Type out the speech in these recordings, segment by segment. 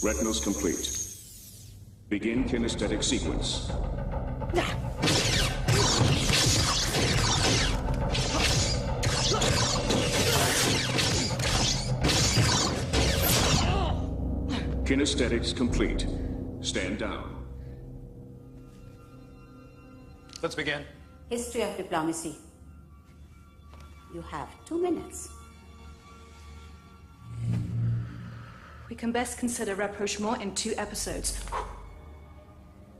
Retinals complete. Begin kinesthetic sequence. Kinesthetics complete. Stand down. Let's begin. History of diplomacy. You have 2 minutes. We can best consider rapprochement in 2 episodes.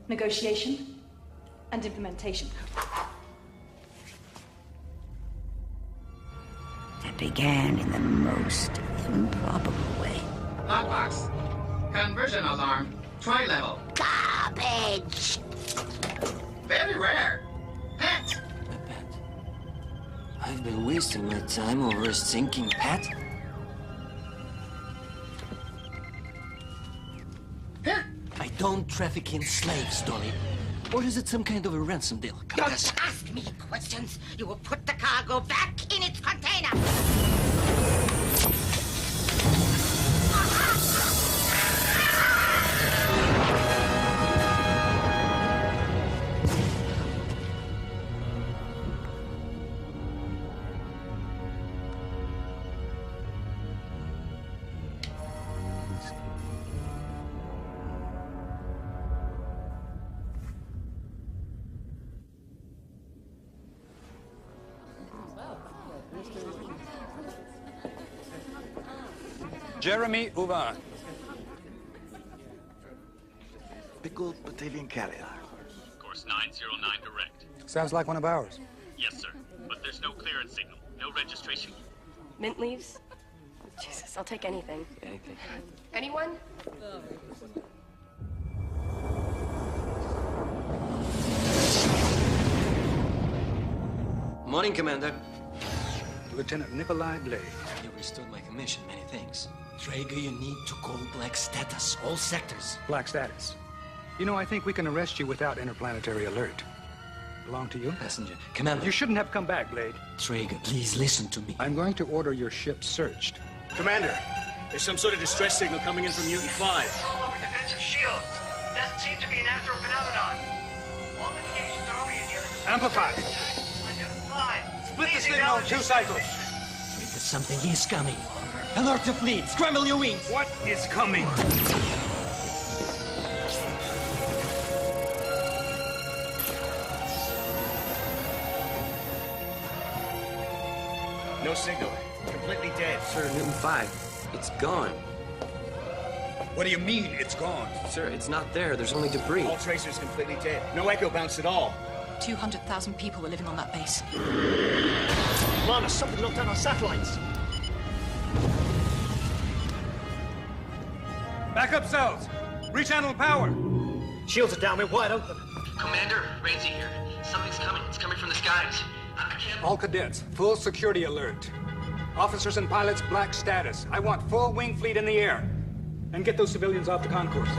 Negotiation and implementation. That began in the most improbable way. Lockbox. Conversion alarm. Tri-level. Garbage! Very rare. Pet. A pet. I've been wasting my time over a stinking pet. I don't traffic in slaves, Dolly. Or is it some kind of a ransom deal? Don't ask me questions. You will put the cargo back in its container. Jeremy Uvan. Pickled Batavian caviar. Course 909 direct. Sounds like one of ours. Yes, sir. But there's no clearance signal. No registration. Mint leaves? Jesus, I'll take anything. Anything. Anyone? Morning, Commander. Lieutenant Nikolai Blake. You restored my commission, many thanks. Traeger, you need to call black status, all sectors. Black status. You know, I think we can arrest you without interplanetary alert. Belong to you? Passenger. Commander. You shouldn't have come back, Blade. Traeger, please listen to me. I'm going to order your ship searched. Commander, there's some sort of distress signal coming in from Mutant 5. Over defensive shields. Doesn't seem to be a natural phenomenon. All indications are over here. Amplify. Split the signal in 2 cycles. Traeger, something is coming. Alert the fleet! Scramble your wings! What is coming? No signal. Completely dead. Sir, Newton 5. It's gone. What do you mean, it's gone? Sir, it's not there. There's only debris. All tracers completely dead. No echo bounce at all. 200,000 people were living on that base. Lana, something knocked down our satellites. Backup cells! Rechannel power! Shields are down. We're wide open. Commander, Ramsey here. Something's coming. It's coming from the skies. I can't... All cadets, full security alert. Officers and pilots, black status. I want full wing fleet in the air. And get those civilians off the concourse.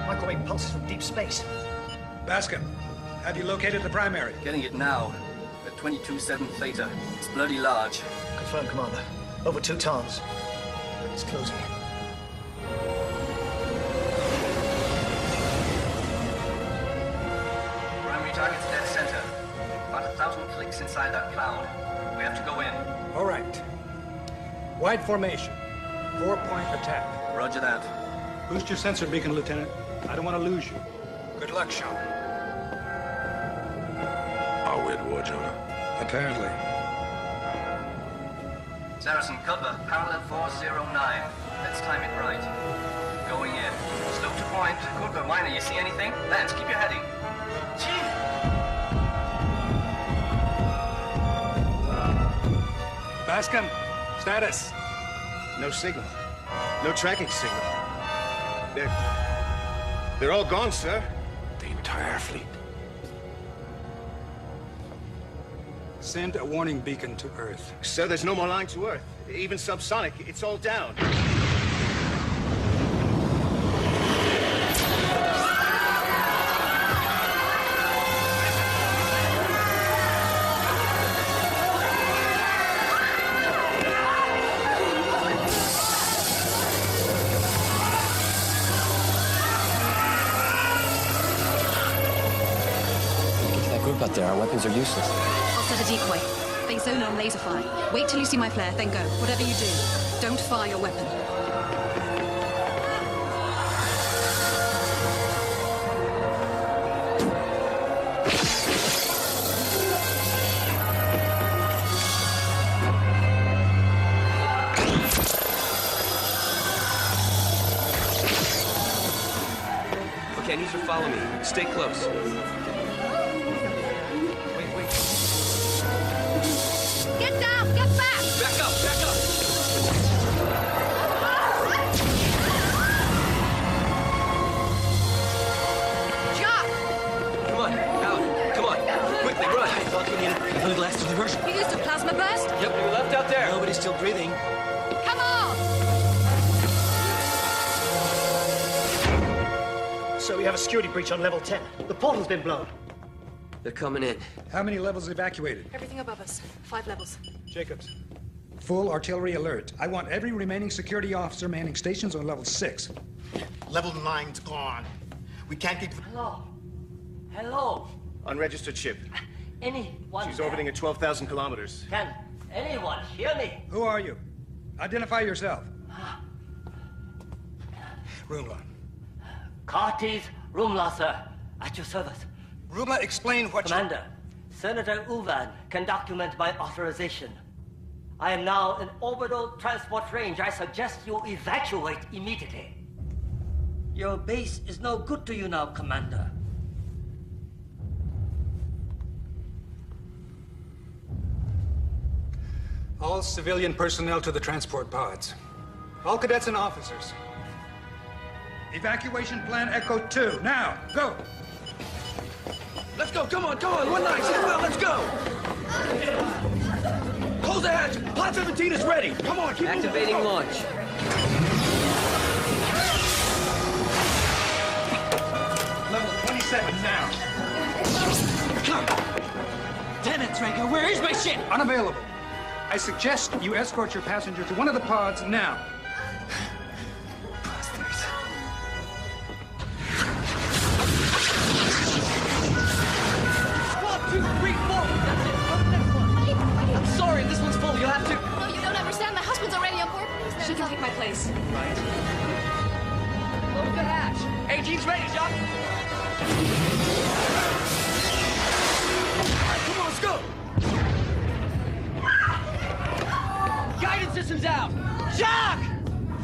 Microwave pulses from deep space. Baskin, have you located the primary? Getting it now. At 22-7 theta. It's bloody large. Confirmed, Commander. Over 2 tons. It's closing in. Primary target's dead center. About 1,000 clicks inside that cloud. We have to go in. All right. Wide formation. 4-point attack. Roger that. Boost your sensor beacon, Lieutenant. I don't want to lose you. Good luck, Sean. Are we at war, Jonah? Apparently. Saracen, cover. Parallel 409. Let's time it right. Going in. Slope to point. Cooper, Miner, you see anything? Lance, keep your heading. Chief! Bascom, status. No signal. No tracking signal. They're all gone, sir. The entire fleet. Send a warning beacon to Earth. Sir, there's no more line to Earth. Even subsonic, it's all down. up out there. Our weapons are useless. I'll set a decoy. Base zone on laser fire. Wait till you see my flare, then go. Whatever you do, don't fire your weapon. Okay, I need you to follow me. Stay close. Wait. Get down! Get back! Back up! Back up! Jock! Come on, out. Come on. Quickly, run. I thought we needed a little extra diversion. You used a plasma burst? Yep, we left out there. Nobody's still breathing. Come on! So we have a security breach on level 10. The portal's been blown. They're coming in. How many levels evacuated? Everything above us. 5 levels. Jacobs. Full artillery alert. I want every remaining security officer manning stations on level 6. Level 9's gone. We can't keep... Hello. Hello. Unregistered ship. Anyone She's there? orbiting at 12,000 kilometers. Can anyone hear me? Who are you? Identify yourself. Rumla. Cartes Rumla, sir. At your service. Rumla, explain what Commander, Senator Uvan can document my authorization. I am now in orbital transport range. I suggest you evacuate immediately. Your base is no good to you now, Commander. All civilian personnel to the transport pods. All cadets and officers. Evacuation plan Echo 2. Now, go! Let's go, come on, 1-9, sit well, let's go! Close the hatch! Pod 17 is ready! Come on, keep Activating moving. launch. Level 27 now. Damn it, Traeger, where is my ship? Unavailable. I suggest you escort your passenger to one of the pods now. Bastards. One, two, three, four. That's it. Go to the next one. I'm sorry, this one's full. You'll have to... No, you don't understand. My husband's already on board. She can take my place. Right. Close the hatch. 18's ready, Jock. All right, come on, let's go. Guidance system's out. Jock!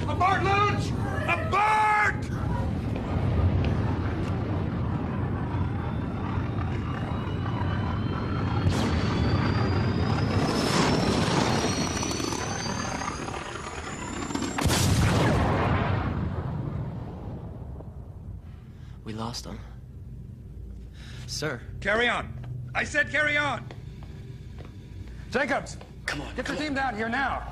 Aboard, Loons! Aboard! We lost them. Sir. Carry on. I said carry on. Jacobs. Come on. Get the team down here now.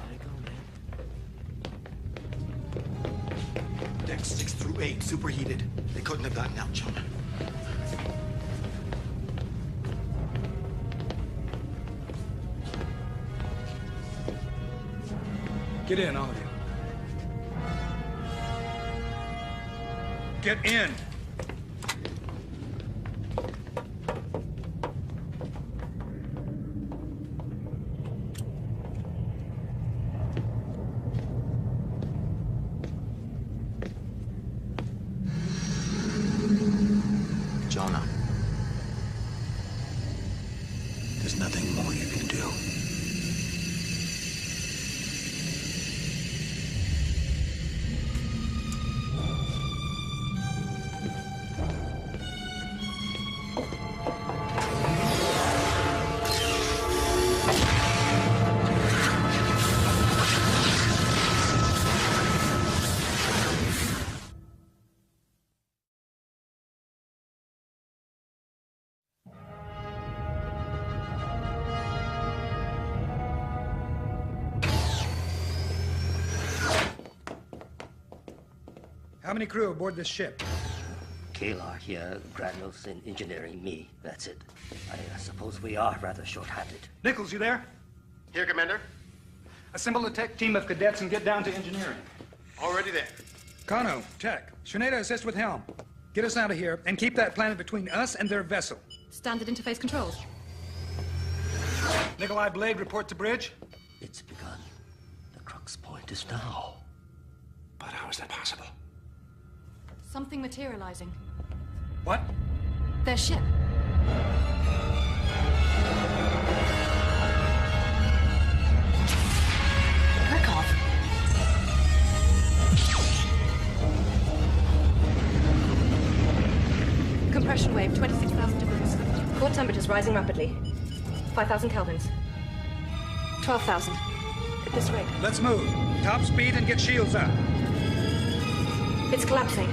Decks 6 through 8, superheated. They couldn't have gotten out, Jonah. Get in, all of you. Get in. Jonah. There's nothing more you can do. How many crew aboard this ship? Kalar here, granules in engineering, me. That's it. I suppose we are rather short-handed. Nichols, you there? Here, Commander. Assemble a tech team of cadets and get down to engineering. Already there. Kano, tech. Shaneda, assist with helm. Get us out of here and keep that planet between us and their vessel. Standard interface controls. Nikolai Blade, report to bridge. It's begun. The crux point is now. But how is that possible? Something materializing. What? Their ship. Kirkov. Compression wave, 26,000 degrees. Core temperatures rising rapidly. 5,000 kelvins. 12,000. At this rate. Let's move. Top speed and get shields up. It's collapsing.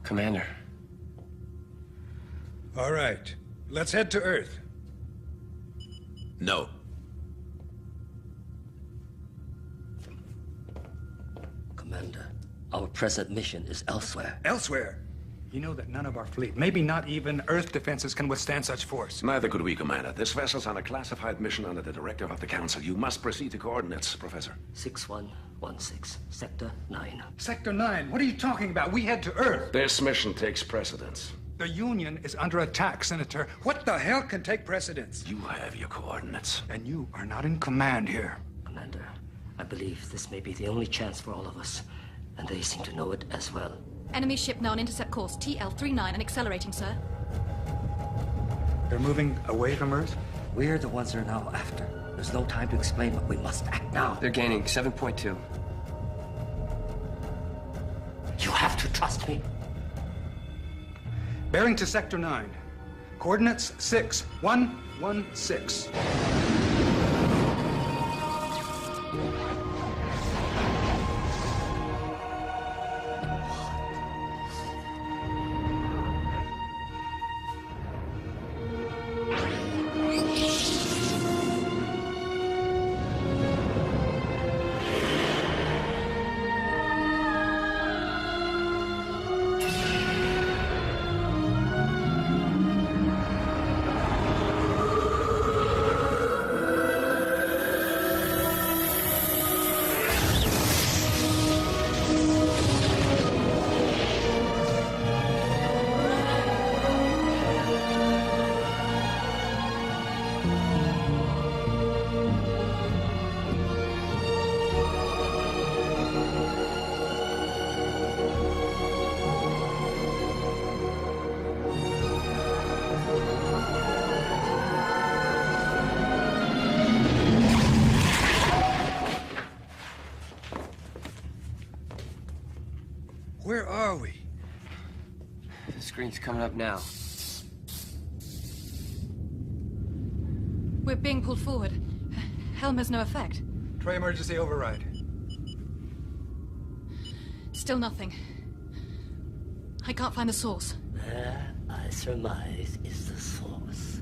Commander. All right. Let's head to Earth. No. Commander, our present mission is elsewhere. Elsewhere? You know that none of our fleet, maybe not even Earth defenses, can withstand such force. Neither could we, Commander. This vessel's on a classified mission under the directive of the Council. You must proceed to coordinates, Professor. 6116, Sector 9. Sector 9? What are you talking about? We head to Earth. This mission takes precedence. The Union is under attack, Senator. What the hell can take precedence? You have your coordinates. And you are not in command here. Commander, I believe this may be the only chance for all of us, and they seem to know it as well. Enemy ship now on intercept course TL39 and accelerating, sir. They're moving away from Earth? We're the ones they're now after. There's no time to explain, but we must act now. They're gaining 7.2. You have to trust me. Bearing to Sector 9. Coordinates 6116. Where are we? The screen's coming up now. We're being pulled forward. Helm has no effect. Try emergency override. Still nothing. I can't find the source. There, I surmise, is the source.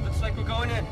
Looks like we're going in.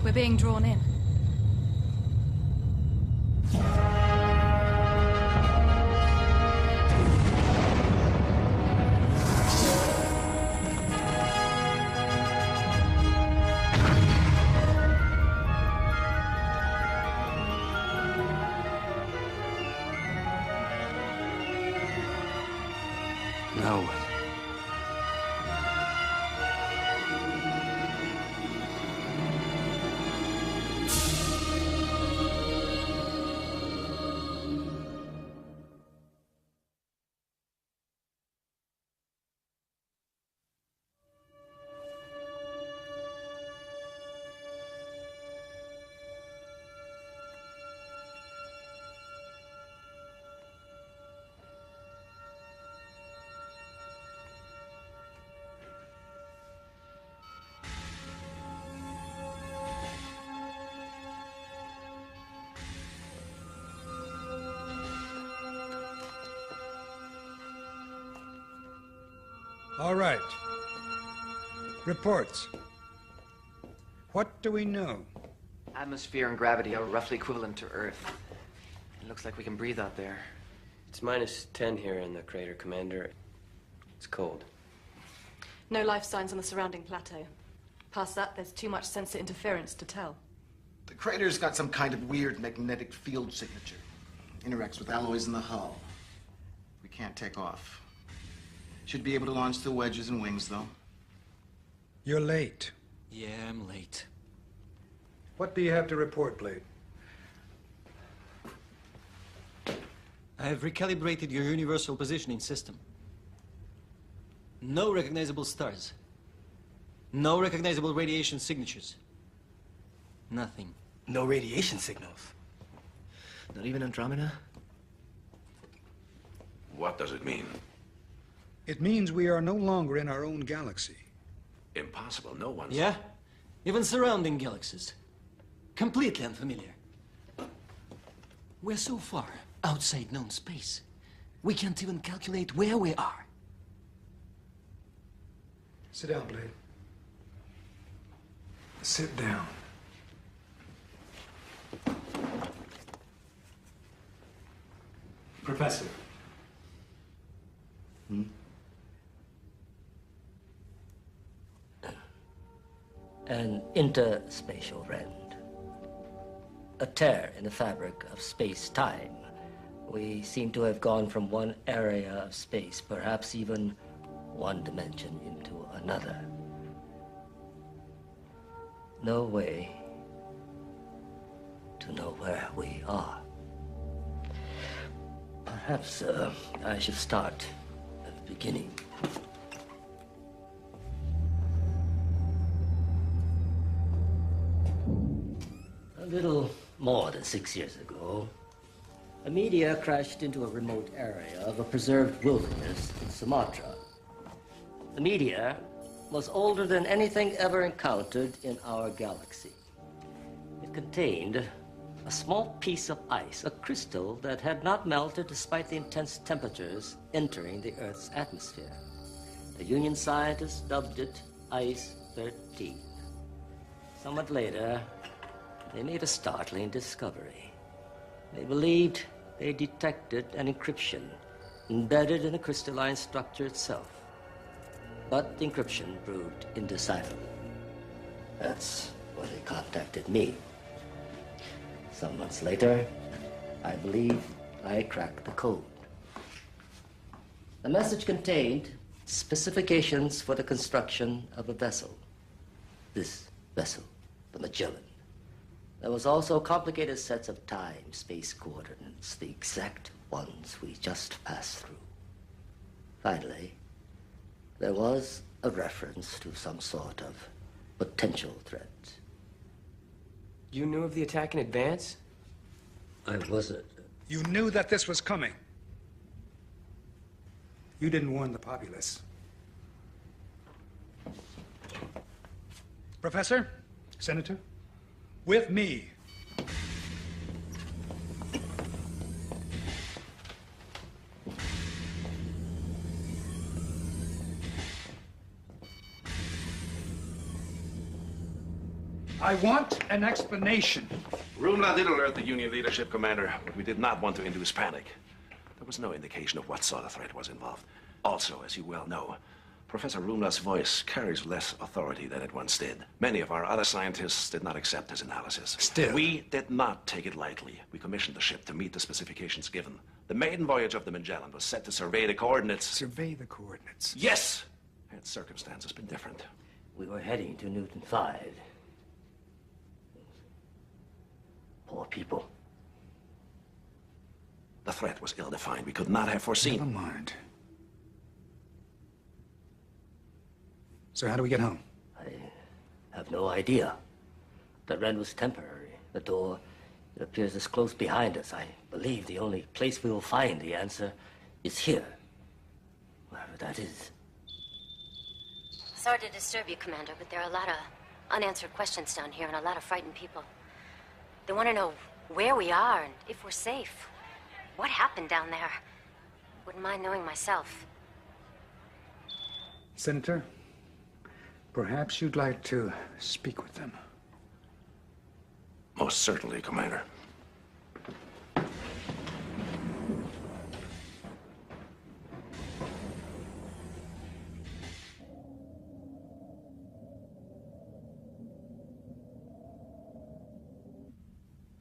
We're being drawn in. No. All right. Reports. What do we know? Atmosphere and gravity are roughly equivalent to Earth. It looks like we can breathe out there. It's -10 here in the crater, Commander. It's cold. No life signs on the surrounding plateau. Past that, there's too much sensor interference to tell. The crater's got some kind of weird magnetic field signature. Interacts with alloys in the hull. We can't take off. Should be able to launch the wedges and wings, though. You're late. Yeah, I'm late. What do you have to report, Blade? I have recalibrated your universal positioning system. No recognizable stars. No recognizable radiation signatures. Nothing. No radiation signals. Not even Andromeda? What does it mean? It means we are no longer in our own galaxy. Impossible. No one's... Yeah? Even surrounding galaxies. Completely unfamiliar. We're so far outside known space, we can't even calculate where we are. Sit down, Blade. Sit down. Professor. An interspatial rend. A tear in the fabric of space-time. We seem to have gone from one area of space, perhaps even one dimension, into another. No way to know where we are. Perhaps I should start at the beginning. A little more than 6 years ago, a meteor crashed into a remote area of a preserved wilderness in Sumatra. The meteor was older than anything ever encountered in our galaxy. It contained a small piece of ice, a crystal that had not melted despite the intense temperatures entering the Earth's atmosphere. The Union scientists dubbed it Ice 13. Somewhat later, they made a startling discovery. They believed they detected an encryption embedded in the crystalline structure itself. But the encryption proved indecipherable. That's when they contacted me. Some months later, I believe I cracked the code. The message contained specifications for the construction of a vessel. This vessel, the Magellan. There was also complicated sets of time-space coordinates, the exact ones we just passed through. Finally, there was a reference to some sort of potential threat. You knew of the attack in advance? I wasn't. You knew that this was coming. You didn't warn the populace. Professor, Senator, with me. I want an explanation. Rumla did alert the Union leadership, Commander, but we did not want to induce panic. There was no indication of what sort of threat was involved. Also, as you well know, Professor Rumla's voice carries less authority than it once did. Many of our other scientists did not accept his analysis. Still. We did not take it lightly. We commissioned the ship to meet the specifications given. The maiden voyage of the Magellan was set to survey the coordinates. Survey the coordinates? Yes! Had circumstances been different. We were heading to Newton 5. Poor people. The threat was ill-defined. We could not have foreseen. Never mind. So how do we get home? I have no idea. The rent was temporary. The door, it appears, is close behind us. I believe the only place we will find the answer is here. Wherever that is. Sorry to disturb you, Commander, but there are a lot of unanswered questions down here and a lot of frightened people. They want to know where we are and if we're safe. What happened down there? Wouldn't mind knowing myself. Senator, perhaps you'd like to speak with them. Most certainly, Commander.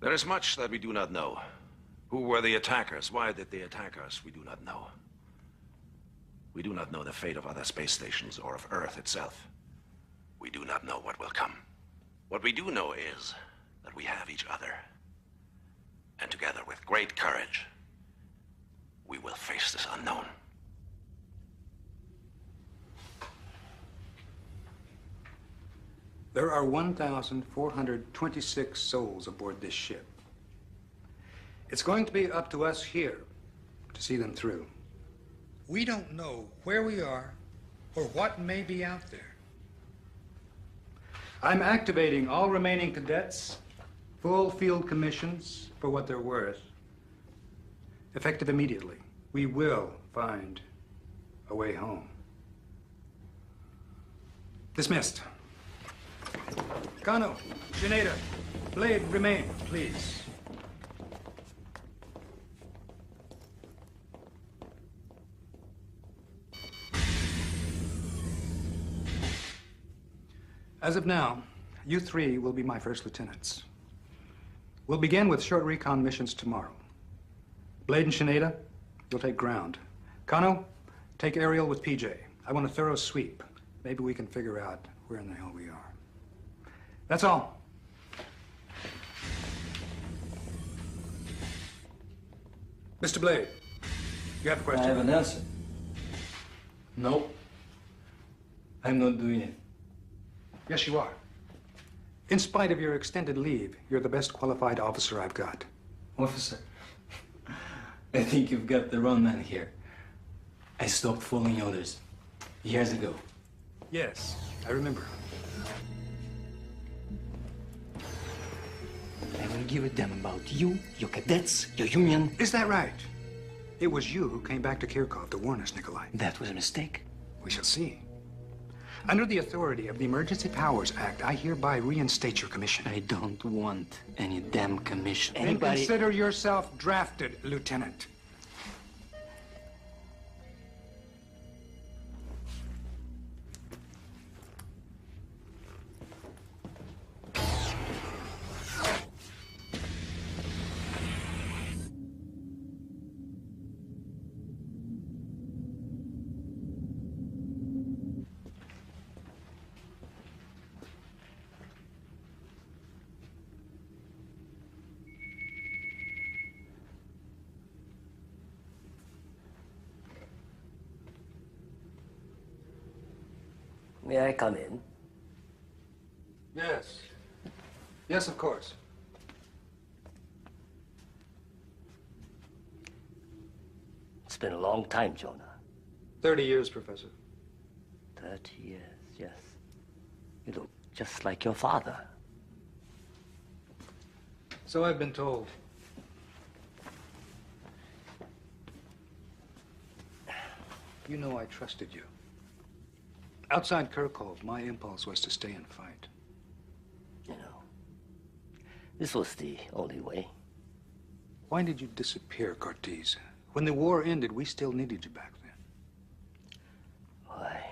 There is much that we do not know. Who were the attackers? Why did they attack us? We do not know. We do not know the fate of other space stations or of Earth itself. We do not know what will come. What we do know is that we have each other. And together, with great courage, we will face this unknown. There are 1,426 souls aboard this ship. It's going to be up to us here to see them through. We don't know where we are or what may be out there. I'm activating all remaining cadets, full field commissions for what they're worth. Effective immediately. We will find a way home. Dismissed. Kano, Shineda, Blade, remain, please. As of now, you three will be my first lieutenants. We'll begin with short recon missions tomorrow. Blade and Shineda, you'll take ground. Kano, take aerial with PJ. I want a thorough sweep. Maybe we can figure out where in the hell we are. That's all. Mr. Blade, you have a question? I have an answer. No. I'm not doing it. Yes, you are. In spite of your extended leave, you're the best qualified officer I've got. Officer, I think you've got the wrong man here. I stopped following orders years ago. Yes, I remember. I will give a damn about you, your cadets, your union. Is that right? It was you who came back to Kirkov to warn us, Nikolai. That was a mistake. We shall see. Under the authority of the Emergency Powers Act, I hereby reinstate your commission. I don't want any damn commission. Then consider yourself drafted, Lieutenant. May I come in? Yes. Yes, of course. It's been a long time, Jonah. 30 years, Professor. 30 years, yes. You look just like your father. So I've been told. You know I trusted you. Outside Kirkov, my impulse was to stay and fight. You know, This was the only way. Why did you disappear, Cortez? When the war ended, we still needed you back then. Why?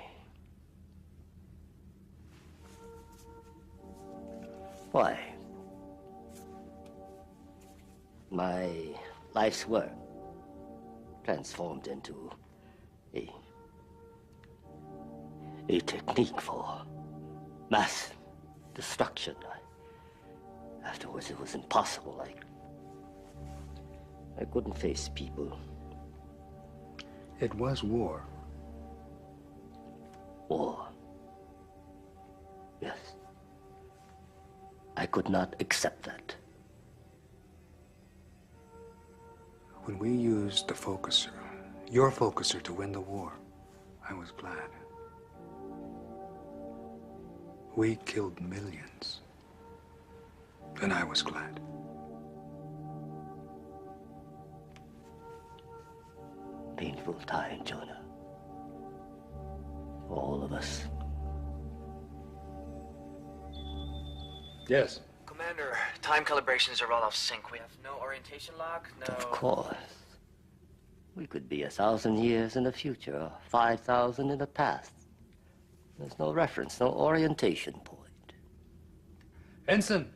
Why? My life's work transformed into a technique for mass destruction. Afterwards, it was impossible. I couldn't face people. It was war. War. Yes. I could not accept that. When we used the focuser, your focuser, to win the war, I was glad. We killed millions. And I was glad. Painful time, Jonah. For all of us. Yes. Commander, time calibrations are all off sync. We have no orientation log, no... Of course. We could be 1,000 years in the future, or 5,000 in the past. There's no reference, no orientation point. Ensign,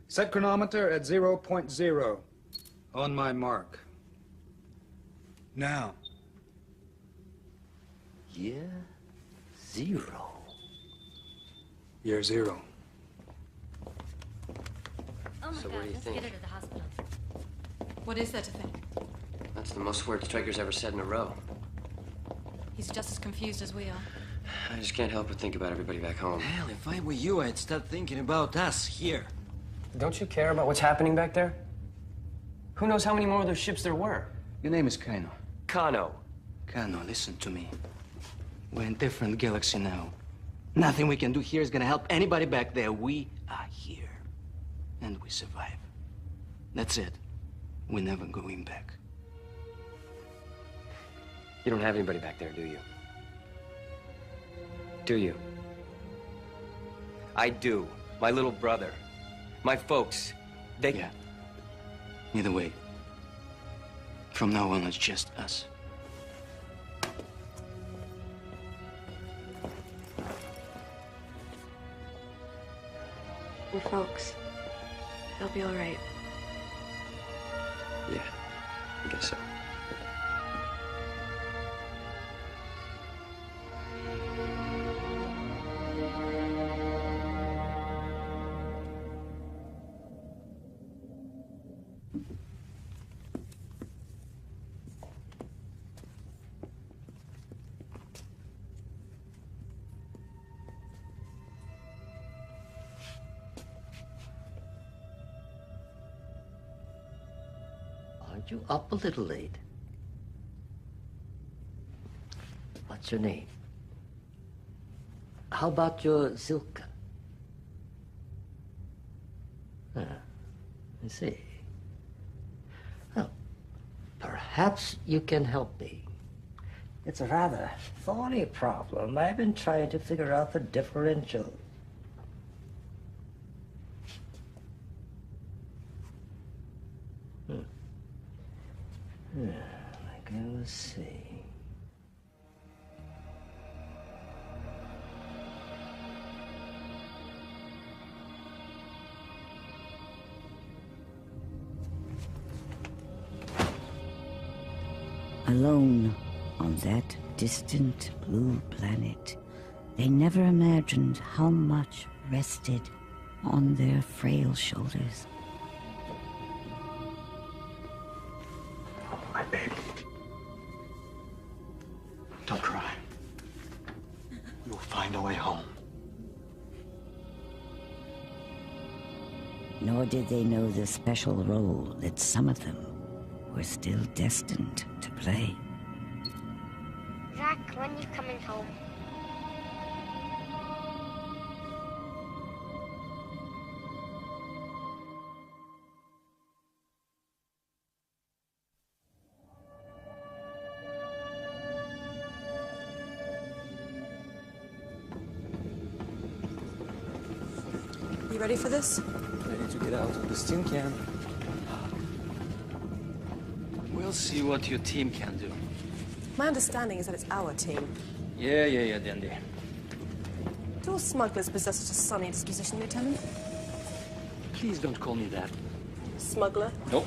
set chronometer at 0.0. On my mark. Now. Year 0. Year 0. Oh my So God, what do you let's think? get her to the hospital. What is there to think? That's the most words Traeger's ever said in a row. He's just as confused as we are. I just can't help but think about everybody back home. Hell, if I were you, I'd start thinking about us here. Don't you care about what's happening back there? Who knows how many more of those ships there were? Your name is Kano. Kano. Kano, listen to me. We're in a different galaxy now. Nothing we can do here is gonna help anybody back there. We are here. And we survive. That's it. We're never going back. You don't have anybody back there, do you? Do you? I do. My little brother. My folks. They... Yeah. Either way. From now on, it's just us. Your folks, they'll be all right. Yeah, I guess so. Aren't you up a little late? What's your name? How about your Zilka? Ah, I see. Well, perhaps you can help me. It's a rather thorny problem. I've been trying to figure out the differential. Let's see. Alone on that distant blue planet, they never imagined how much rested on their frail shoulders. My baby. Don't cry. You'll find a way home. Nor did they know the special role that some of them were still destined to play. Zach, when you coming home? You ready for this? Ready. need to get out of this tin can. We'll see what your team can do. My understanding is that it's our team. Yeah, Dandy. Do all smugglers possess such a sunny disposition, Lieutenant? Please don't call me that. Smuggler? Nope.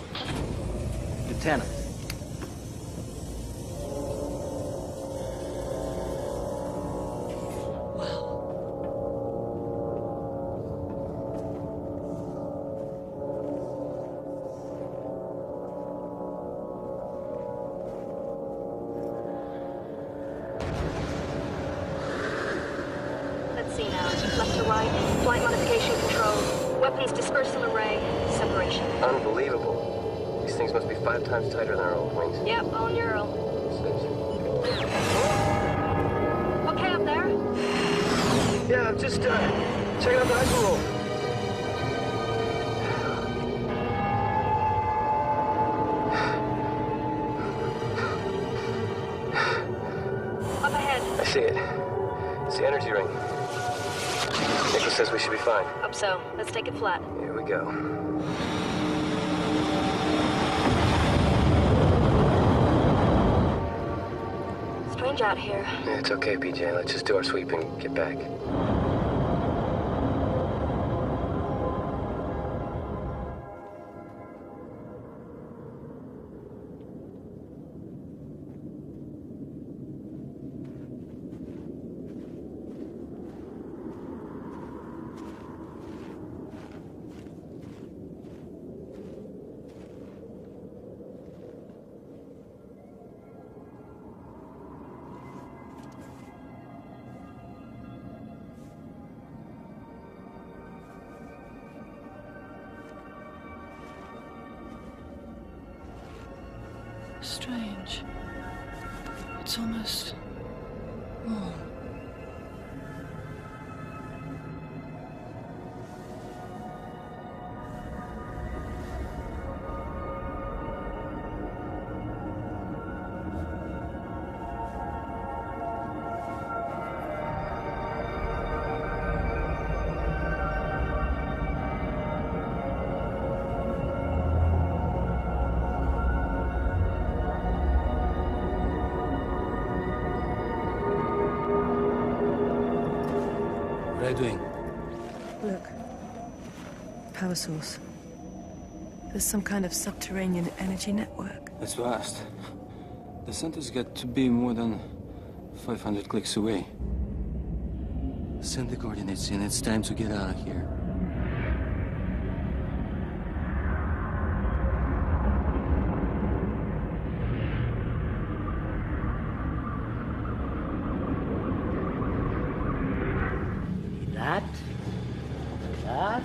Lieutenant. Let's see now. Left to right. Flight modification control. Weapons dispersal array. Separation. Unbelievable. These things must be 5 times tighter than our old wings. Yep, all neural. Okay up there? Yeah, I'm just checking out the hyper roll. Up ahead. I see it. It's the energy ring. Nicholas says we should be fine. Up so. Let's take it flat. Here we go. Strange out here. Yeah, it's okay, PJ. Let's just do our sweep and get back. Strange. It's almost warm. What are you doing? Look. Power source. There's some kind of subterranean energy network. It's vast. The center's got to be more than 500 clicks away. Send the coordinates in. It's time to get out of here. That,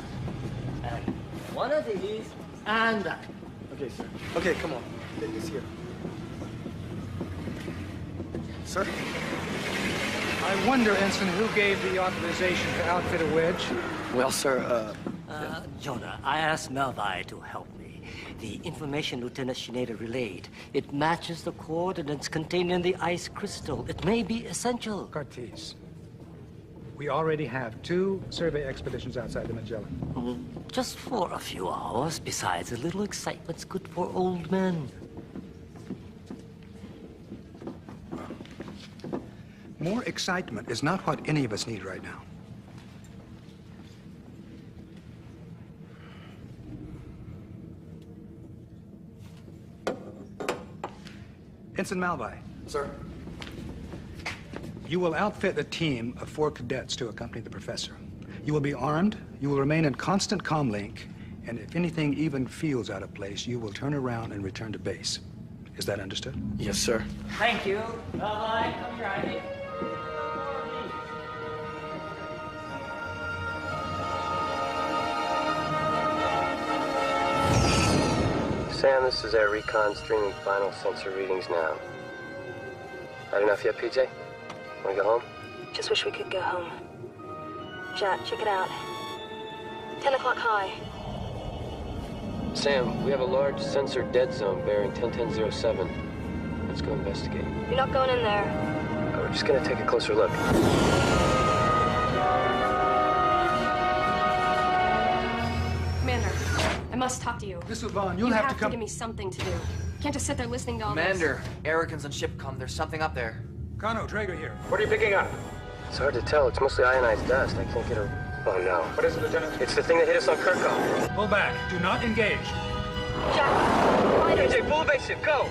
and one of these, and that. Okay, sir. Okay, come on. Take this here. Sir? I wonder, Ensign, who gave the authorization to outfit a wedge? Well, sir, Jonah, I asked Melvi to help me. The information Lieutenant Shineda relayed, it matches the coordinates contained in the ice crystal. It may be essential. Cartes. We already have 2 survey expeditions outside the Magellan. Just for a few hours. Besides, a little excitement's good for old men. More excitement is not what any of us need right now. Ensign Malvi. Sir? You will outfit a team of 4 cadets to accompany the professor. You will be armed, you will remain in constant comm link, and if anything even feels out of place, you will turn around and return to base. Is that understood? Yes, sir. Thank you. Melvi, come here, Ivy. Sam, this is our recon streaming final sensor readings now. Had enough yet, PJ? Wanna go home? Just wish we could go home. Jack, check it out. 10 o'clock high. Sam, we have a large sensor dead zone bearing 101007. Let's go investigate. You're not going in there. We're just gonna take a closer look. Commander, I must talk to you. Miss Uvan, you'll have to come. give me something to do. Can't just sit there listening to all Commander, Arrogance on shipcom. There's something up there. Kano, Drager here. What are you picking up? It's hard to tell. It's mostly ionized dust. I can't get a... Oh, no. What is it, Lieutenant? It's the thing that hit us on Kirkhoff. Pull back. Do not engage. Jack, PJ, full evasive. Go!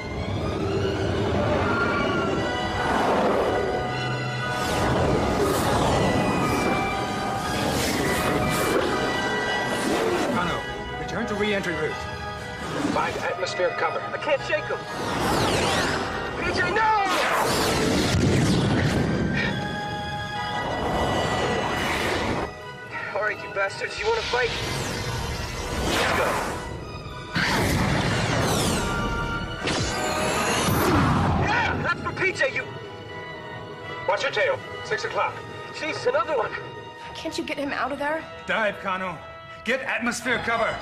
Kano, return to re-entry route. Find atmospheric cover. I can't shake him. PJ, no! All right, you bastards, you want to fight? Let's go. Yeah, that's for PJ, you... Watch your tail. 6 o'clock. Jeez, another one. can't you get him out of there? Dive, Kano. Get atmosphere cover.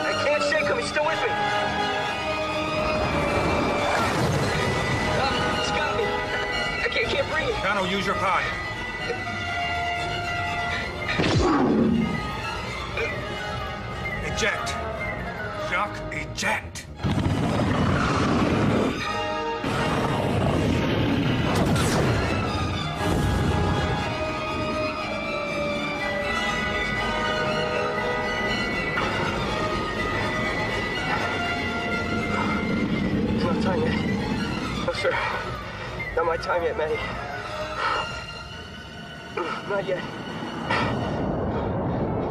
I can't shake him. He's still with me. It's got me. I can't breathe. Kano, use your pod. Eject. Jacques, eject. It's not time yet. No, sir. Not my time yet, Maddie. Not yet.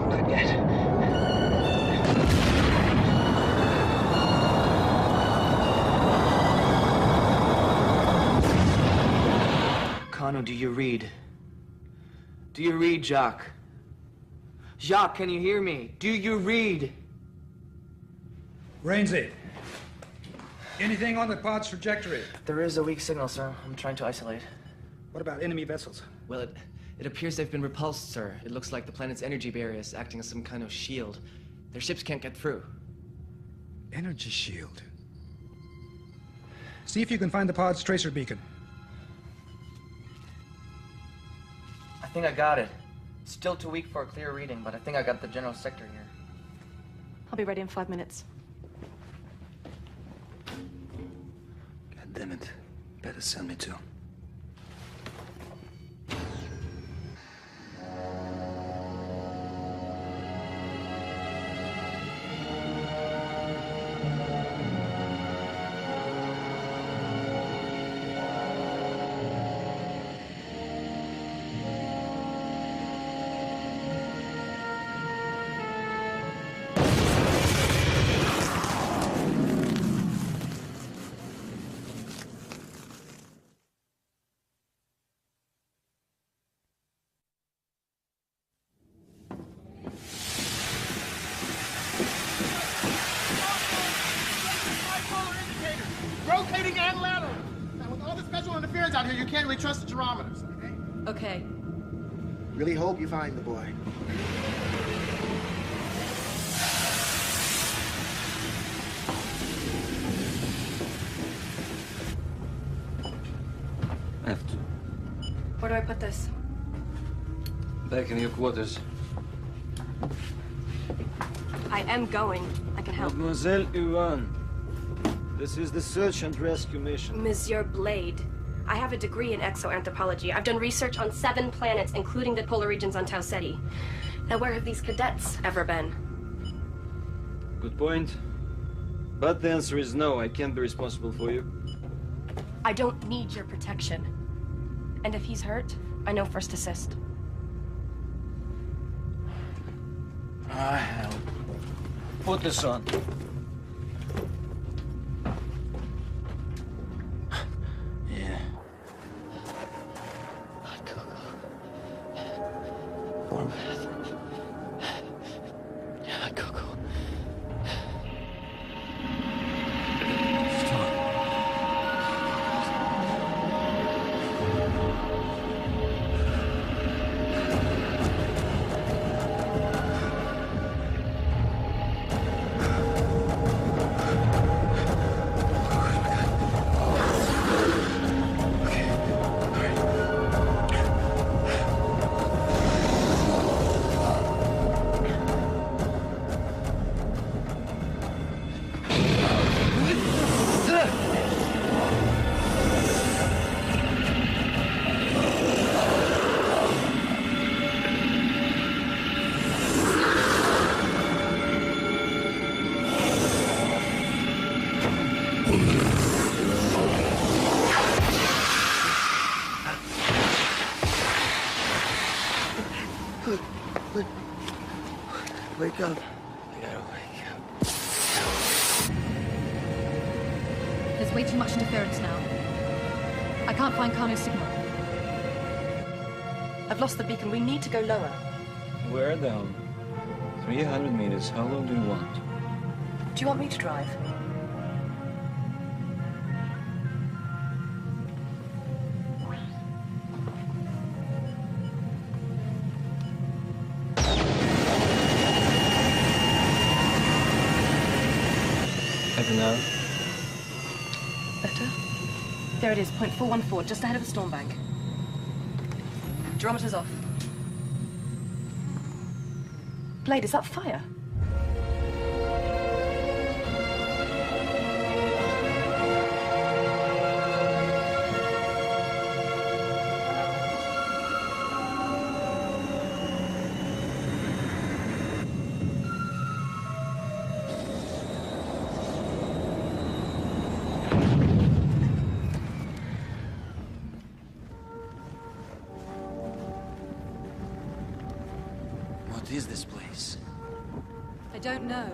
Not yet. Kano, do you read? Do you read, Jacques? Jacques, can you hear me? Do you read? Rainsy, anything on the pod's trajectory? There is a weak signal, sir. I'm trying to isolate. What about enemy vessels? Well, it appears they've been repulsed, sir. It looks like the planet's energy barrier is acting as some kind of shield. Their ships can't get through. Energy shield. See if you can find the pod's tracer beacon. I think I got it. Still too weak for a clear reading, but I think I got the general sector here. I'll be ready in 5 minutes. God damn it. Better send me to. Rotating and lateral. Now, with all this visual interference out here, you can't really trust the gyrometers, okay? Okay. Really hope you find the boy. I have to. Where do I put this? Back in your quarters. I am going. I can help. Mademoiselle Yuan, this is the search and rescue mission. Monsieur Blade. I have a degree in exoanthropology. I've done research on 7 planets, including the polar regions on Tau Ceti. Now, where have these cadets ever been? Good point. But the answer is no. I can't be responsible for you. I don't need your protection. And if he's hurt, I know first assist. I help. Put this on. Yeah. Warm bath. Yeah, Coco. Wake up. I gotta wake up. There's way too much interference now. I can't find Kano's signal. I've lost the beacon. We need to go lower. We're down. 300 meters. How long do you want? Do you want me to drive? Better now? Better? There it is, 0.414, just ahead of the storm bank. Gyrometer's off. Blade, is that fire? What is this place? I don't know.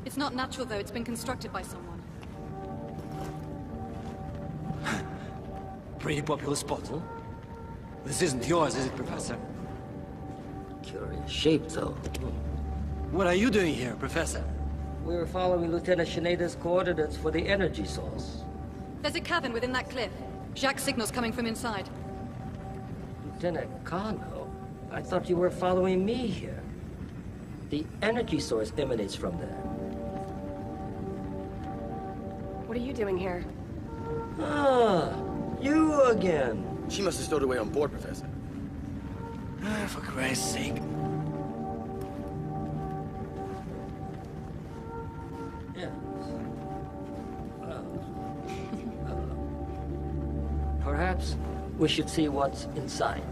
It's not natural, though. It's been constructed by someone. Pretty popular spot, huh? This isn't yours, is it, Professor? Curious shape, though. What are you doing here, Professor? We were following Lieutenant Shineda's coordinates for the energy source. There's a cavern within that cliff. Jacques' signal's coming from inside. Lieutenant Kano? I thought you were following me here. The energy source emanates from there. What are you doing here? Ah, you again. She must have stowed away on board, Professor. For Christ's sake. Yes. Perhaps we should see what's inside.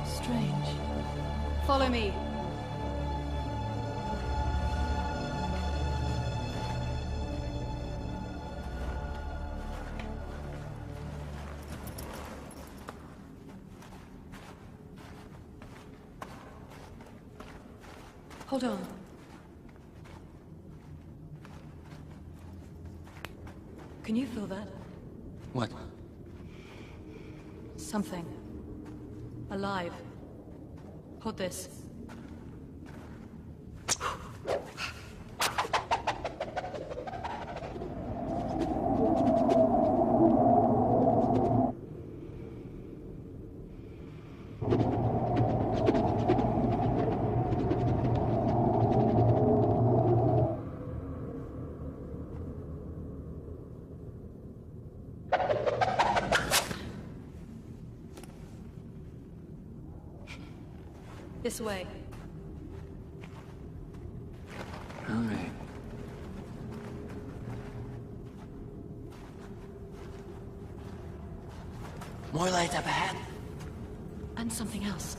Strange. Follow me. Hold on. Can you feel that? What? Something. Alive. Hold this. This way. All right. More light up ahead. And something else.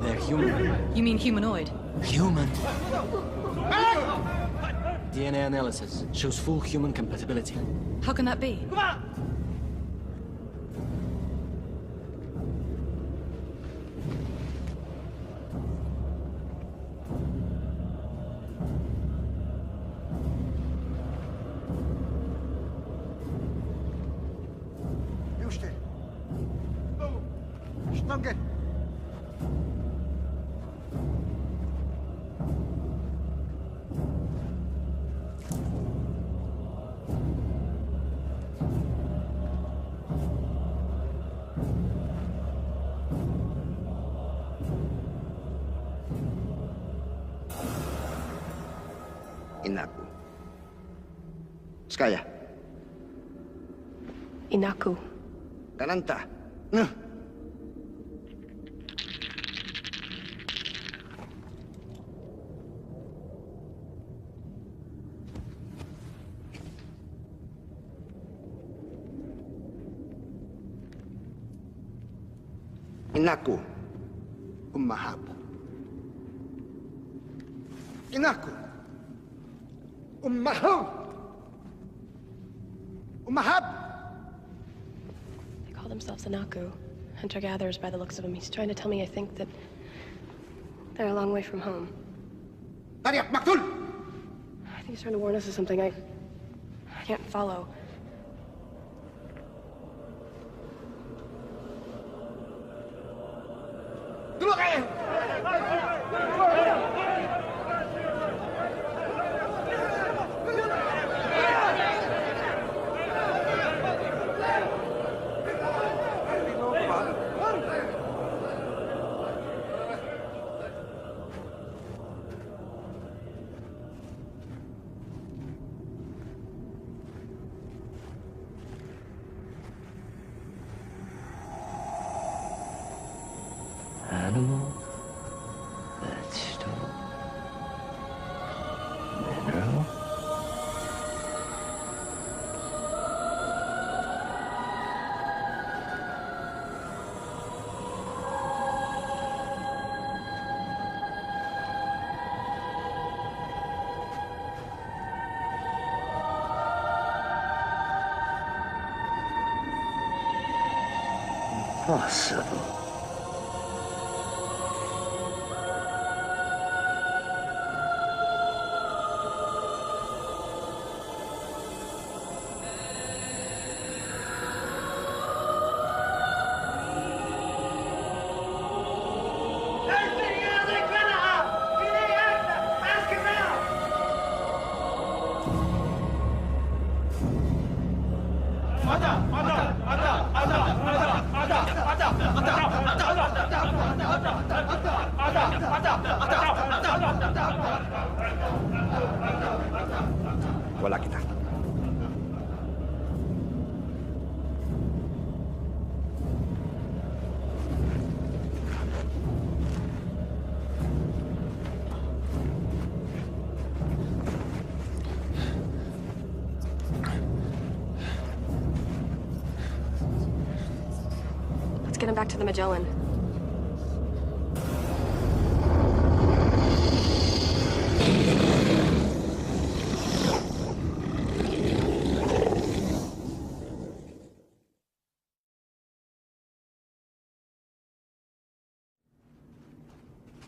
They're human. You mean humanoid? Human? DNA analysis shows full human compatibility. How can that be? Inaku. Skaya. Inaku. Galanta. Inaku. Umahab. Inaku. Umahab. Umahab. They call themselves Anaku. Hunter-gatherers by the looks of him. He's trying to tell me, I think, that they're a long way from home. Tariq Maktul! I think he's trying to warn us of something I can't follow. Animal, vegetable, mineral. Impossible. Wala kita. Let's get him back to the Magellan.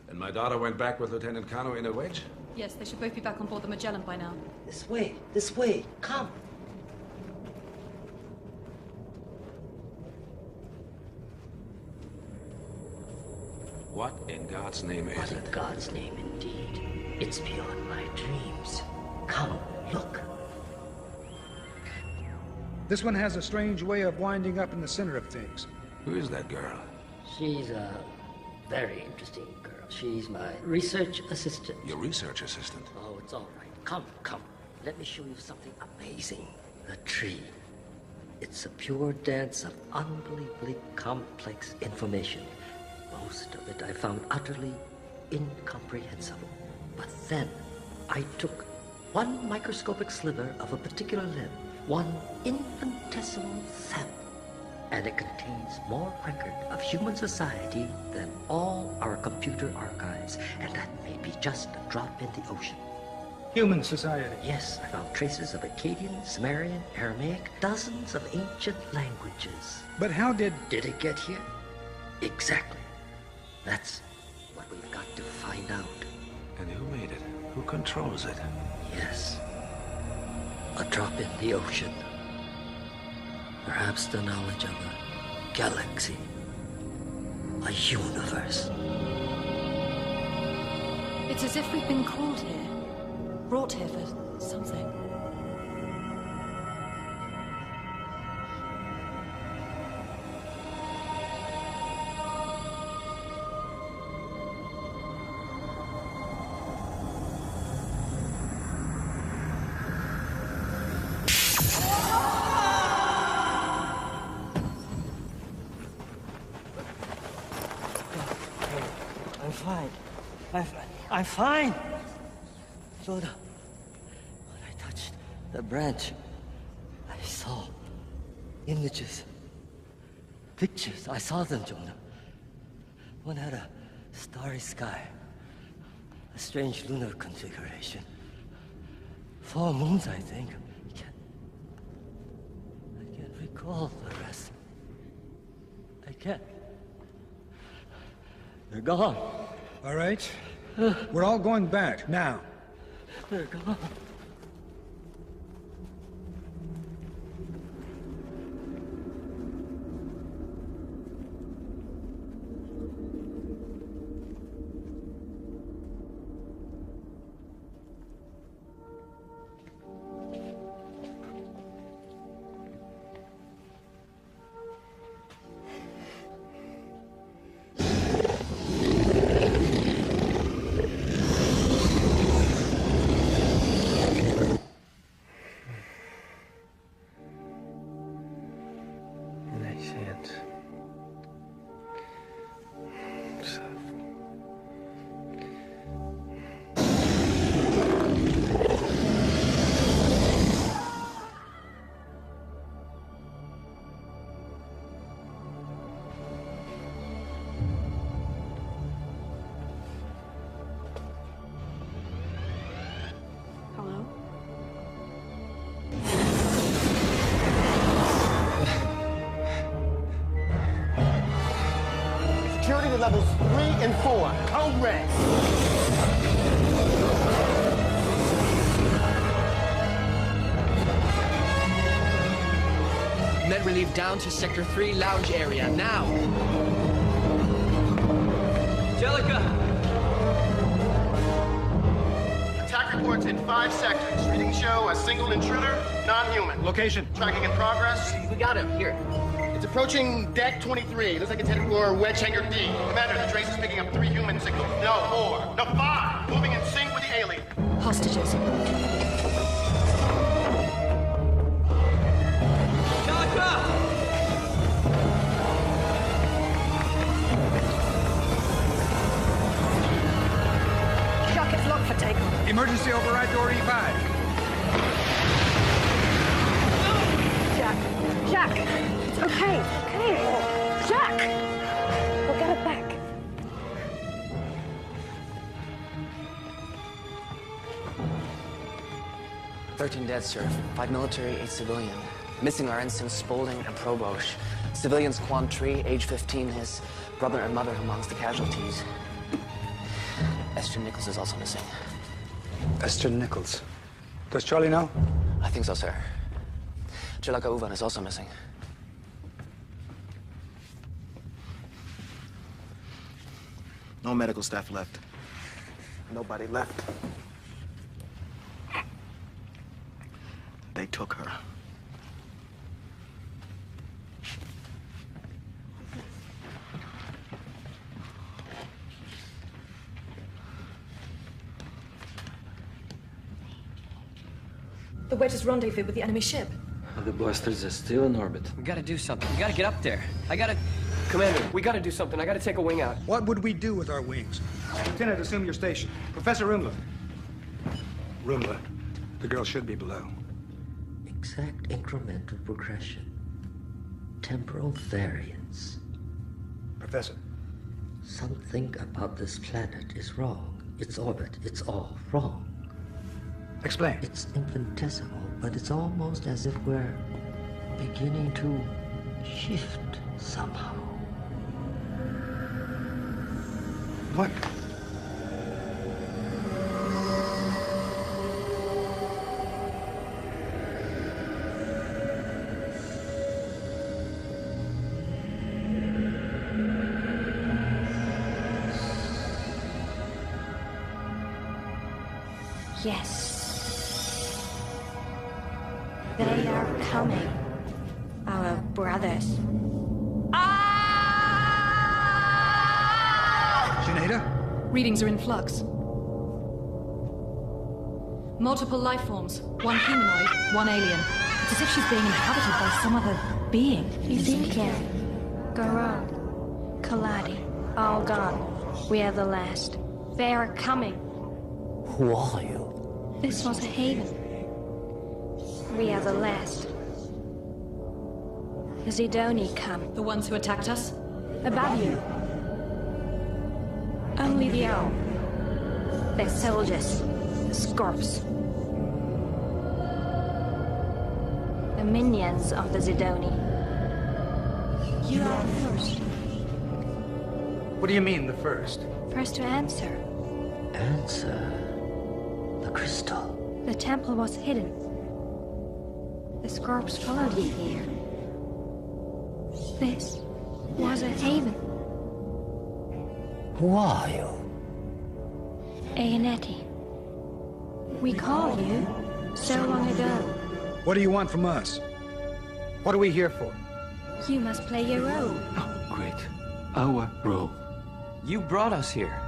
And my daughter went back with Lieutenant Kano in a wedge? Yes, they should both be back on board the Magellan by now. This way, come. What in God's name is What it? in God's name, indeed. It's beyond my dreams. Come, look. This one has a strange way of winding up in the center of things. Who is that girl? She's a very interesting girl. She's my research assistant. Your research assistant? Oh, it's all right. Come. Let me show you something amazing. The tree. It's a pure dance of unbelievably complex information. Most of it I found utterly incomprehensible. But then I took one microscopic sliver of a particular limb, one infinitesimal sample, and it contains more record of human society than all our computer archives, and that may be just a drop in the ocean. Human society? Yes, I found traces of Akkadian, Sumerian, Aramaic, dozens of ancient languages. But how did it get here? Exactly. That's what we've got to find out. And who made it? Who controls it? Yes. A drop in the ocean. Perhaps the knowledge of a galaxy. A universe. It's as if we've been called here. Brought here for something. I'm fine. Jonah, when I touched the branch, I saw images, pictures. I saw them, Jonah. One had a starry sky, a strange lunar configuration. 4 moons, I think. I can't recall the rest. I can't. They're gone. All right. We're all going back, now. They're gone. Security to levels 3 and 4. Code red. Med relief down to Sector 3 lounge area, now! Angelica! Attack reports in 5 sectors. Readings show a single intruder, non-human. Location. Tracking in progress. We got him, here. It's approaching deck 23. Looks like it's headed for wedge hangar D. Commander, the trace is picking up 3 human signals. No, 4. No, 5. Moving in sync with the alien. Hostages. Shock, it's locked for takeoff. Emergency override door E5. Jack! It's okay. Jack! We'll get it back. "13 dead, sir. 5 military, 8 civilian. Missing are ensigns Spaulding and Probosch. Civilians Quan Tree, age 15, his brother and mother amongst the casualties. Esther Nichols is also missing. Esther Nichols. Does Charlie know? I think so, sir. Angelica Uvan is also missing. No medical staff left. Nobody left. They took her. The wedge's rendezvous with the enemy ship. The blasters are still in orbit. We gotta do something. We gotta get up there. Commander, we gotta do something. I gotta take a wing out. What would we do with our wings? Lieutenant, assume your station. Professor Rumla. Rumla, the girl should be below. Exact incremental progression. Temporal variance. Professor. Something about this planet is wrong. Its orbit, it's all wrong. Explain. It's infinitesimal, but it's almost as if we're beginning to shift somehow. What? Yes. They are coming. Our brothers. Sinead? Readings are in flux. Multiple life forms. One humanoid, one alien. It's as if she's being inhabited by some other being. Ezekiel, Garand, Kaladi, all gone. We are the last. They are coming. Who are you? This was a haven. We are the last. The Zidoni come. The ones who attacked us? Above you. Only the owl. They're soldiers. The Scorps. The minions of the Zidoni. You are first. What do you mean, the first? First to answer. Answer. The crystal. The temple was hidden. The Scorps followed you here. This was a haven. Who are you? Aenetti. We called you so long ago. What do you want from us? What are we here for? You must play your role. Great. Our role. You brought us here.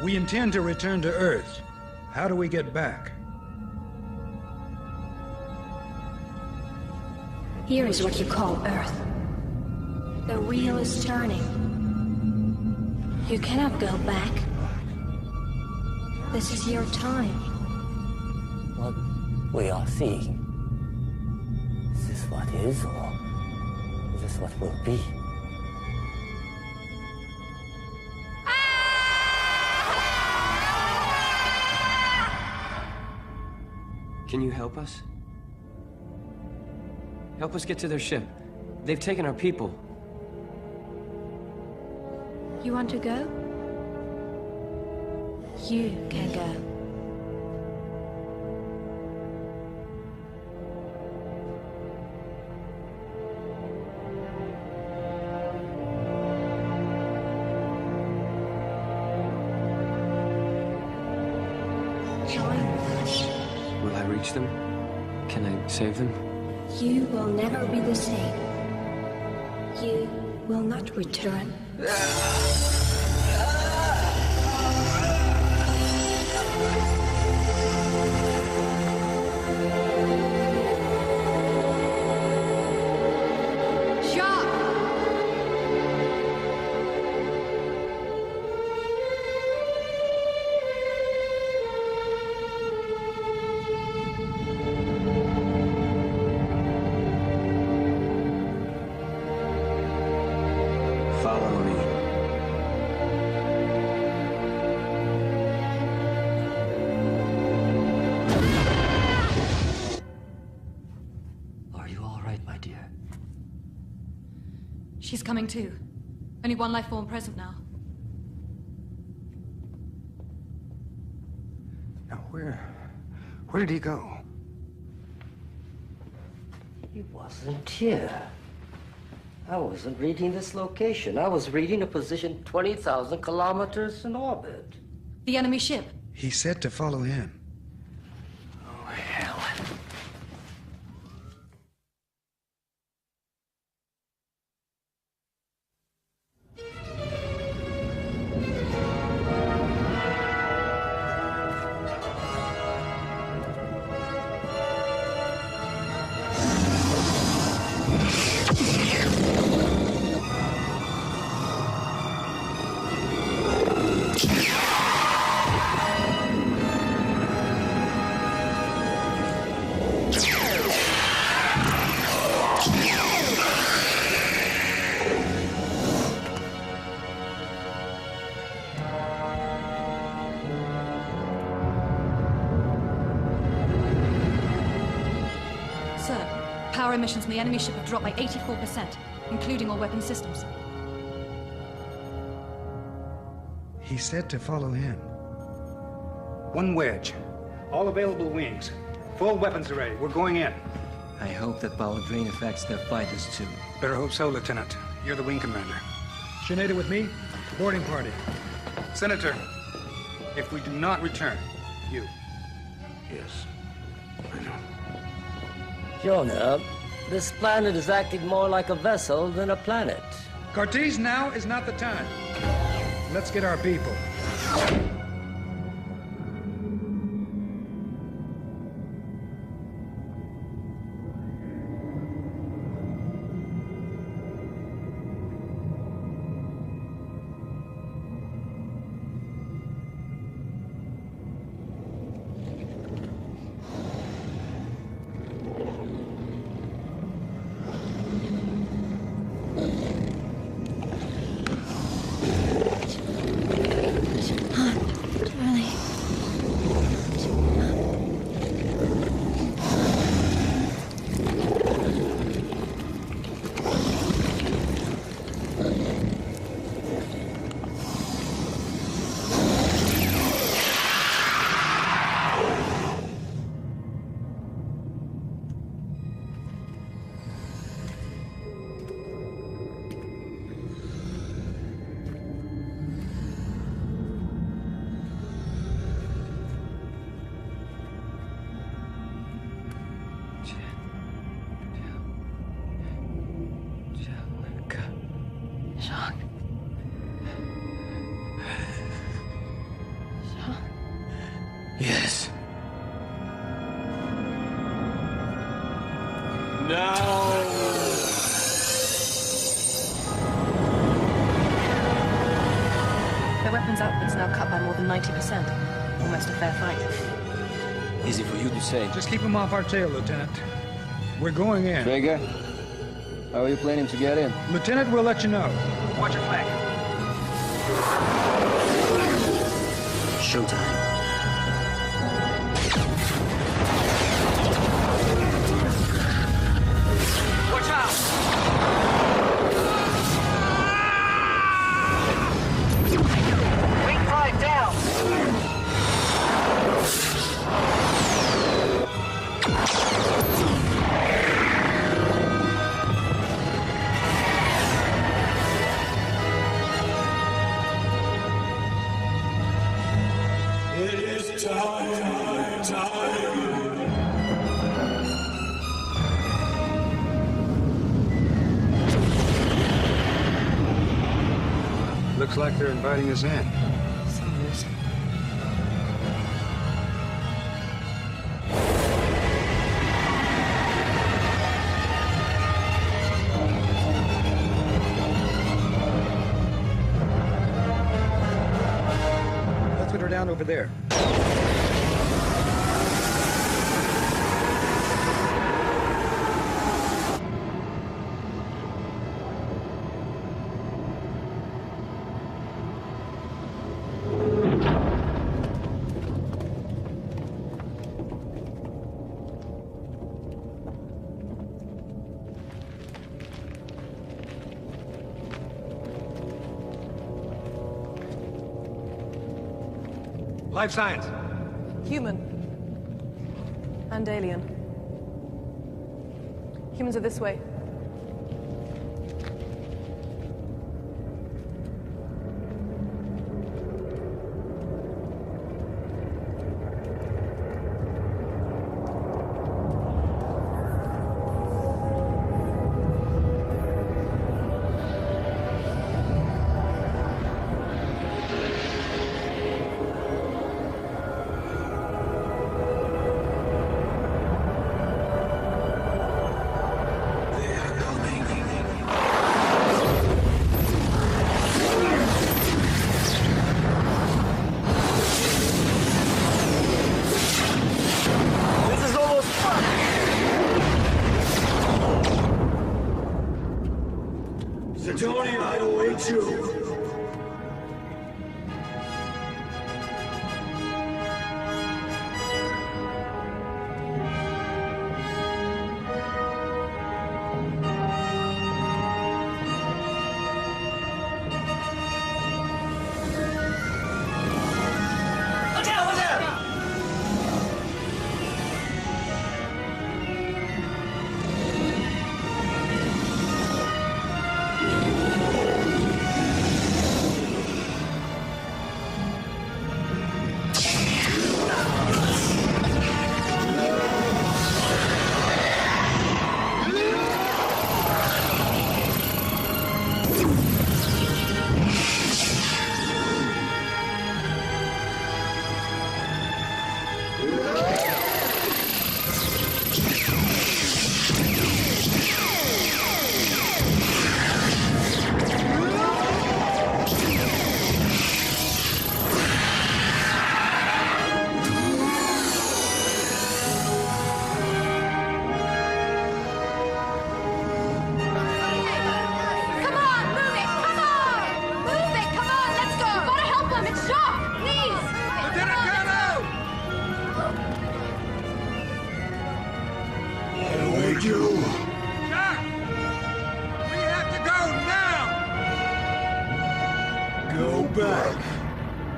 We intend to return to Earth. How do we get back? Here is what you call Earth. The wheel is turning. You cannot go back. This is your time. What we are seeing. Is this what is, or is this what will be? Can you help us? Help us get to their ship. They've taken our people. You want to go? You can go. Join us. Will I reach them? Can I save them? You will never be the same. You will not return. Follow me. Are you all right, my dear? She's coming too. Only one life form present now. Now, where did he go? He wasn't here. I wasn't reading this location. I was reading a position 20,000 kilometers in orbit. The enemy ship. He said to follow him. Oh, hell. Sir, power emissions from the enemy ship have dropped by 84%, including all weapon systems. He said to follow him. One wedge. All available wings. Full weapons array. We're going in. I hope that power drain affects their fighters too. Better hope so, Lieutenant. You're the wing commander. Sinead with me? Boarding party. Senator, if we do not return, you. Yes, I know. Jonah, this planet is acting more like a vessel than a planet. Cartese, now is not the time. Let's get our people. Their weapons output's now cut by more than 90%. Almost a fair fight. Easy for you to say. Just keep them off our tail, Lieutenant. We're going in. Traeger, how are you planning to get in? Lieutenant, we'll let you know. Watch your flank. Showtime. Watch out! Wing 5 down! It is time. Looks like they're inviting us in. Let's put her down over there. Life science. Human. And alien. Humans are this way. Tony, I await you.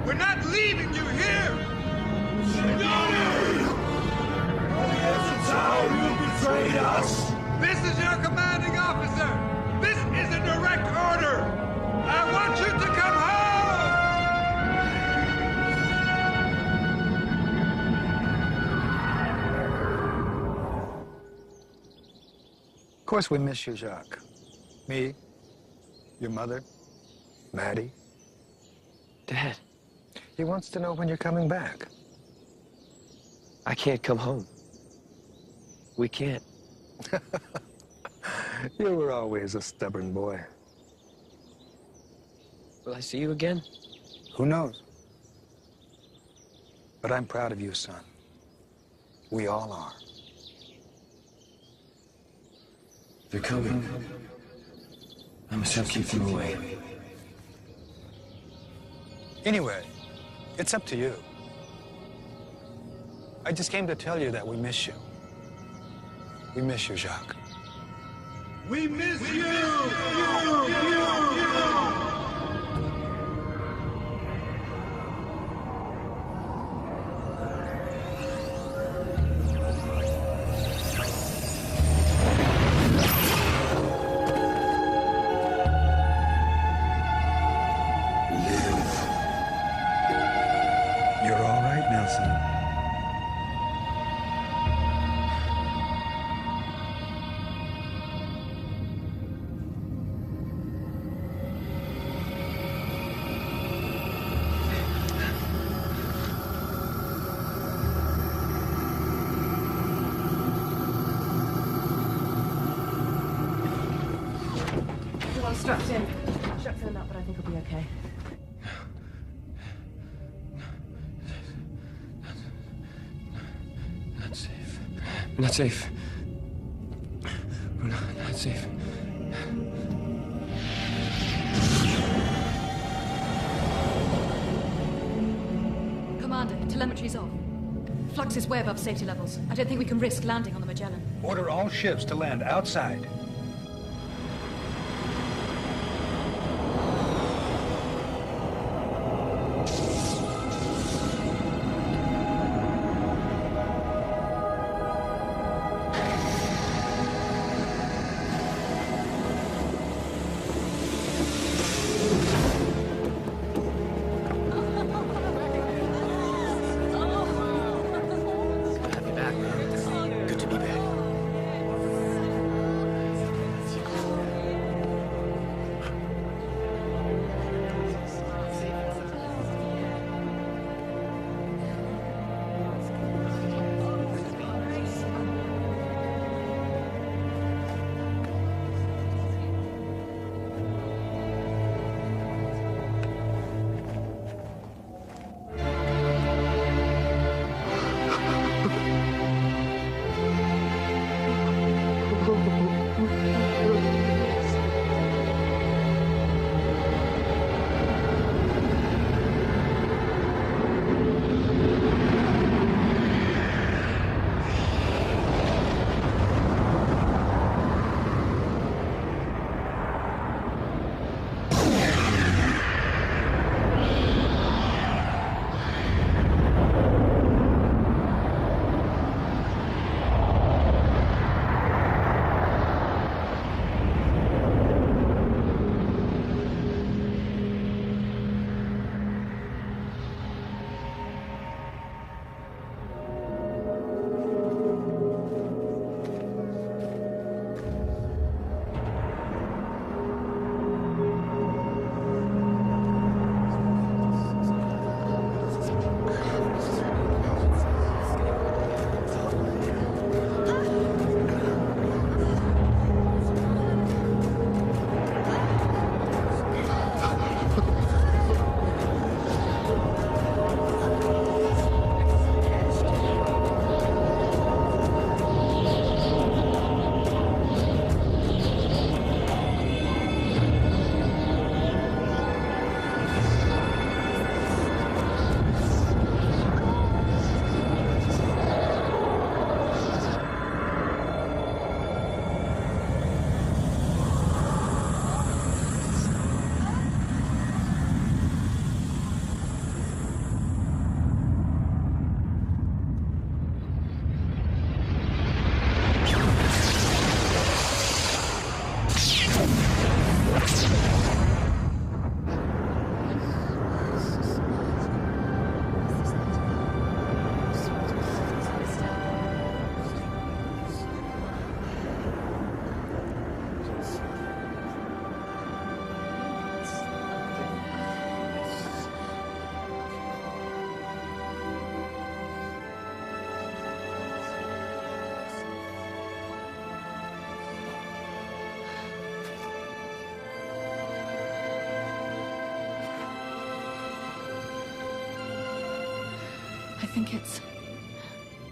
We're not leaving you here! Shidori! This is how you betrayed us! This is your commanding officer! This is a direct order! I want you to come home! Of course we miss you, Jacques. Me, your mother, Maddie. Dad. He wants to know when you're coming back. I can't come home. We can't. You were always a stubborn boy. Will I see you again? Who knows? But I'm proud of you, son. We all are. They're coming. I must help keep them away. Anyway, it's up to you. I just came to tell you that we miss you. We miss you, Jacques. We miss you! You're all right now, son. Everyone's strapped in. Shock's in a nut, but I think he'll be okay. Not safe. Not safe. We're not safe. Commander, telemetry's off. Flux is way above safety levels. I don't think we can risk landing on the Magellan. Order all ships to land outside. Good to be back.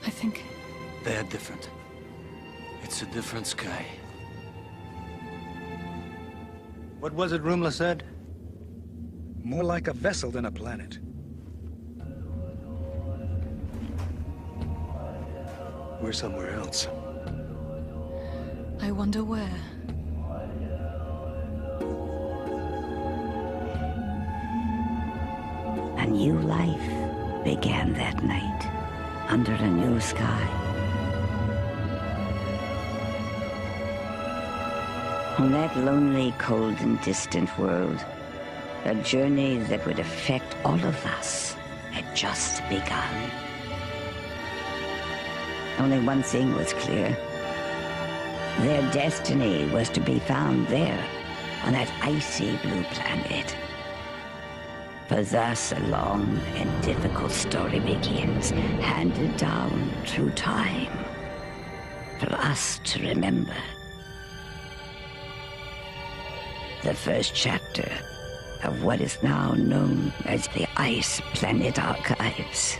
think... They're different. It's a different sky. What was it Rumla said? More like a vessel than a planet. We're somewhere else. I wonder where. A new life began that night, under a new sky. On that lonely, cold, and distant world, a journey that would affect all of us had just begun. Only one thing was clear. Their destiny was to be found there, on that icy blue planet. For thus a long and difficult story begins, handed down through time, for us to remember. The first chapter of what is now known as the Ice Planet Archives.